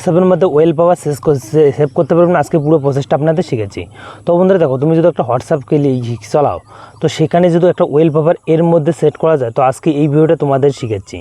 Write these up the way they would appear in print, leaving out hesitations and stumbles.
হোয়াটসঅ্যাপের মধ্যে ওয়েল পাওয়ার সেভ করতে পারবেন আজকে পুরো প্রসেসটা আপনাদের শিখেছি। তো বন্ধুরা দেখো, তুমি যদি একটা হোয়াটসঅ্যাপ চালাও তো সেখানে যদি একটা ওয়েল পাওয়ার এর মধ্যে সেট করা যায়, তো আজকে এই ভিডিওটা তোমাদের শিখেছি।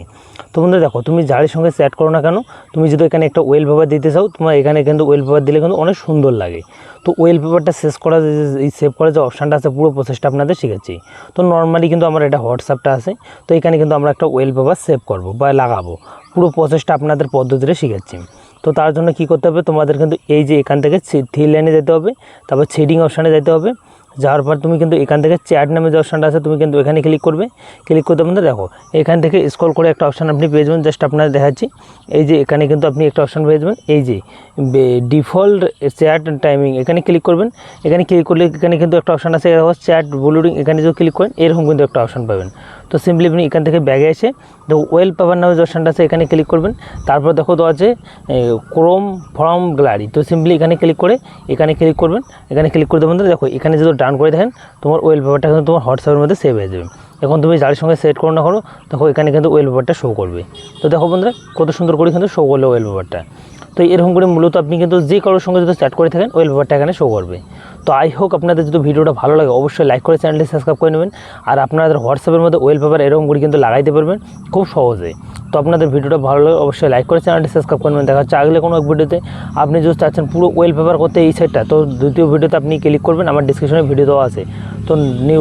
তো বন্ধুরা দেখো, তুমি যার সঙ্গে চ্যাট করো না কেন, তুমি যদি এখানে একটা ওয়েল পেপার দিতে চাও, তোমার এখানে কিন্তু ওয়েল পেপার দিলে কিন্তু অনেক সুন্দর লাগে। তো ওয়েল পেপারটা সেভ করার যে অপশানটা আছে, পুরো প্রসেসটা আপনাদের শিখেছি। তো নর্মালি কিন্তু আমার এটা হোয়াটসঅ্যাপটা আছে, তো এখানে কিন্তু আমরা একটা ওয়েল পেপার সেভ করবো বা লাগাবো, পুরো প্রসেসটা আপনাদের পদ্ধতিতে শিখেছি। তো তার জন্য কি করতে হবে, তোমাদের কিন্তু এই যে এখান থেকে থ্রি লাইনে যেতে হবে, তারপর শেডিং অপশানে যেতে হবে। যাওয়ার পর তুমি কিন্তু এখান থেকে চ্যাট নামে যে অপশানটা আছে, তুমি কিন্তু এখানে ক্লিক করবে। ক্লিক করতে বন্ধু দেখো, এখান থেকে স্ক্রল করে একটা অপশান আপনি পেয়ে যাবেন। জাস্ট আপনারা দেখাচ্ছি, এই যে এখানে কিন্তু আপনি একটা অপশান পেয়ে যাবেন, এই যে ডিফল্ট চ্যাট টাইমিং, এখানে ক্লিক করবেন। এখানে ক্লিক করলে এখানে কিন্তু একটা অপশান আছে চ্যাট ব্লুডিং, এখানে যদি ক্লিক করেন এরকম কিন্তু একটা অপশান পাবেন। তো সিম্পলি আপনি এখান থেকে ব্যাগে এসে দেখো ওয়েল পেপার নামে যে অপশানটা আছে, এখানে ক্লিক করবেন। তারপর দেখো তো আছে ক্রোম ফ্রম গ্যালারি, তো সিম্পলি এখানে ক্লিক করে এখানে ক্লিক করবেন। এখানে ক্লিক করে দেবেন, দেখো এখানে যদি ডান করে দেখেন, তোমার ওয়েল পেপারটা কিন্তু তোমার হোয়াটসঅ্যাপের মধ্যে সেভ হয়ে যাবে। এখন তুমি যার সঙ্গে সেট করো না করো, দেখো এখানে কিন্তু ওয়েল পেপারটা শো করবে। তো দেখো বন্ধুরা, কত সুন্দর করে কিন্তু শো করলো ওয়েল পেপারটা। তো এরকম করে মূলত আপনি কিন্তু যে কারোর সঙ্গে যদি চ্যাট করে থাকেন, ওয়েল পেপারটা এখানে শো করবে। তো আই হোক আপনাদের যদি ভিডিওটা ভালো লাগে, অবশ্যই লাইক করে চ্যানেলটি সাবস্ক্রাইব করে নেবেন। আর আপনাদের হোয়াটসঅ্যাপের মধ্যে ওয়েল পেপার এরকম করে কিন্তু লাগাইতে পারবেন খুব সহজে। তো আপনাদের ভিডিওটা ভালো লাগে, অবশ্যই লাইক করে চ্যানেলটি সাবস্ক্রাইব করে নেবেন। দেখা হচ্ছে আগলে কোনো এক ভিডিওতে। আপনি যদি চাচ্ছেন পুরো ওয়েল পেপার করতে এই সাইডটা, তো দ্বিতীয় ভিডিওতে আপনি ক্লিক করবেন, আমার ডিসক্রিপশনে ভিডিও দেওয়া আছে। তো নিউ